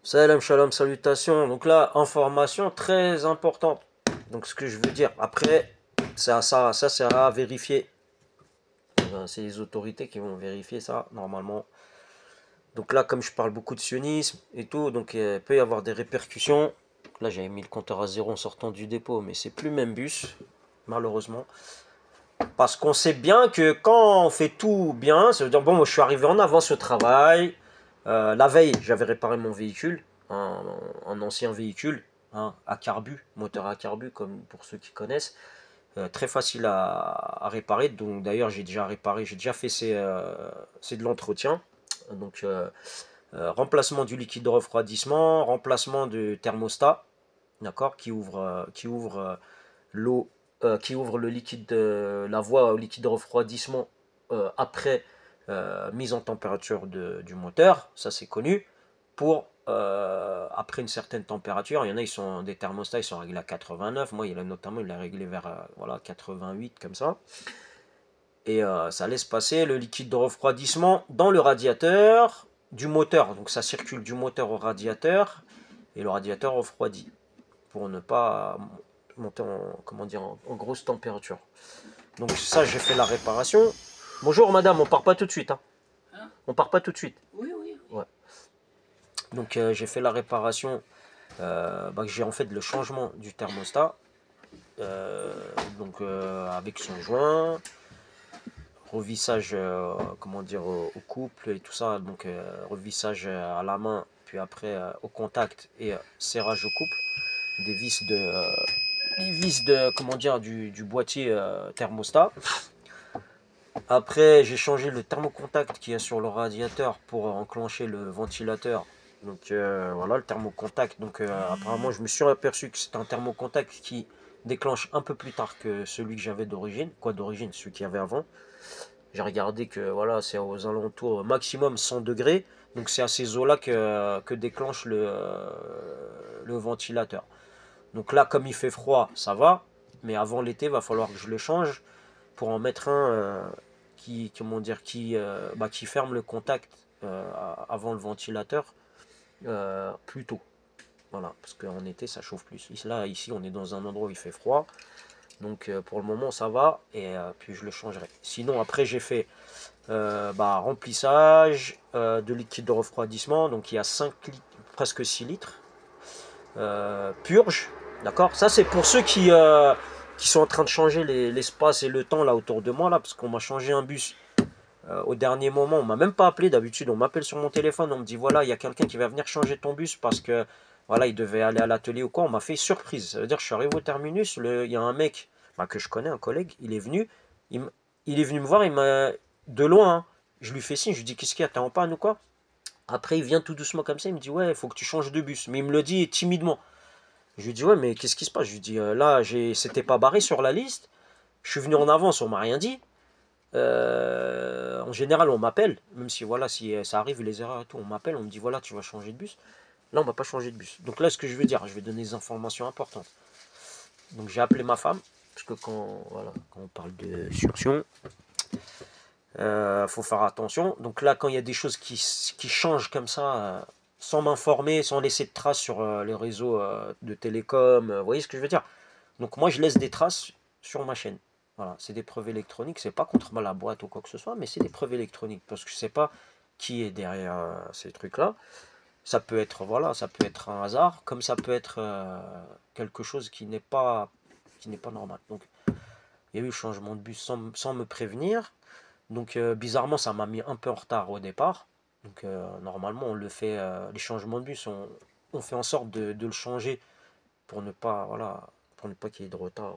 Salam, shalom, salutations. Donc là, information très importante. Donc ce que je veux dire, après, ça c'est à vérifier. C'est les autorités qui vont vérifier ça, normalement. Donc là, comme je parle beaucoup de sionisme et tout, donc il peut y avoir des répercussions. Là, j'avais mis le compteur à zéro en sortant du dépôt, mais c'est plus le même bus, malheureusement. Parce qu'on sait bien que quand on fait tout bien, ça veut dire, bon, moi je suis arrivé en avance au travail. La veille, j'avais réparé mon véhicule, un ancien véhicule, hein, à carbu, moteur à carbu, comme pour ceux qui connaissent. Très facile à réparer. Donc d'ailleurs, j'ai déjà réparé, j'ai déjà fait c'est de l'entretien. Donc remplacement du liquide de refroidissement, remplacement du thermostat, d'accord, qui ouvre l'eau, qui ouvre le liquide la voie au liquide de refroidissement après mise en température du moteur, ça c'est connu. Pour après une certaine température, il y en a, ils sont des thermostats, ils sont réglés à 89. Moi, il a notamment, il l'a réglé vers voilà 88 comme ça. Et ça laisse passer le liquide de refroidissement dans le radiateur du moteur. Donc ça circule du moteur au radiateur et le radiateur refroidit pour ne pas monter en, comment dire, en grosse température. Donc ça, j'ai fait la réparation. Bonjour madame, on part pas tout de suite. Hein. Hein? On part pas tout de suite. Oui, oui, oui. Ouais. Donc j'ai fait la réparation. J'ai en fait le changement du thermostat. Euh, avec son joint, revissage, comment dire, au couple et tout ça. Donc revissage à la main, puis après au contact et serrage au couple. Des vis de comment dire, du boîtier thermostat. Après, j'ai changé le thermocontact qui est sur le radiateur pour enclencher le ventilateur. Donc voilà, le thermocontact. Donc apparemment, je me suis aperçu que c'est un thermocontact qui déclenche un peu plus tard que celui que j'avais d'origine. Quoi d'origine? Celui qu'il y avait avant. J'ai regardé que voilà, c'est aux alentours maximum 100 degrés. Donc c'est à ces eaux-là que déclenche le ventilateur. Donc là, comme il fait froid, ça va. Mais avant l'été, il va falloir que je le change pour en mettre un comment dire, qui ferme le contact avant le ventilateur plus tôt. Voilà, parce qu'en été, ça chauffe plus. Là, ici, on est dans un endroit où il fait froid. Donc pour le moment, ça va. Et puis je le changerai. Sinon, après, j'ai fait remplissage de liquide de refroidissement. Donc il y a 5 litres, presque 6 litres. Purge, d'accord. Ça, c'est pour ceux qui sont en train de changer l'espace et le temps là autour de moi, là, parce qu'on m'a changé un bus au dernier moment. On m'a même pas appelé. D'habitude, on m'appelle sur mon téléphone. On me dit voilà, il y a quelqu'un qui va venir changer ton bus parce que voilà, il devait aller à l'atelier ou quoi. On m'a fait surprise. Ça veut dire que je suis arrivé au terminus. Il y a un mec que je connais, un collègue. Il est venu. Il, il est venu me voir. Il m'a de loin. Hein, je lui fais signe. Je lui dis qu'est-ce qu'il y a, t'es en panne ou quoi? Après, il vient tout doucement comme ça. Il me dit ouais, il faut que tu changes de bus. Mais il me le dit timidement. Je lui dis ouais, mais qu'est-ce qui se passe? Je lui dis là, c'était pas barré sur la liste. Je suis venu en avance, on m'a rien dit. En général, on m'appelle, même si voilà, si ça arrive, les erreurs et tout, on m'appelle, on me dit voilà, tu vas changer de bus. Là, on va pas changer de bus. Donc là, ce que je veux dire, je vais donner des informations importantes. Donc j'ai appelé ma femme, parce que quand on parle de sursion, faut faire attention. Donc là, quand il y a des choses qui changent comme ça, sans m'informer, sans laisser de traces sur les réseaux de télécom, vous voyez ce que je veux dire? Donc moi, je laisse des traces sur ma chaîne. Voilà, c'est des preuves électroniques, c'est pas contre la boîte ou quoi que ce soit, mais c'est des preuves électroniques parce que je sais pas qui est derrière ces trucs-là. Ça peut être voilà, ça peut être un hasard, comme ça peut être quelque chose qui n'est pas normal. Donc il y a eu le changement de bus sans me prévenir. Donc bizarrement, ça m'a mis un peu en retard au départ. Donc normalement, on le fait, les changements de bus, on fait en sorte de le changer pour ne pas voilà, pour ne pas qu'il y ait de retard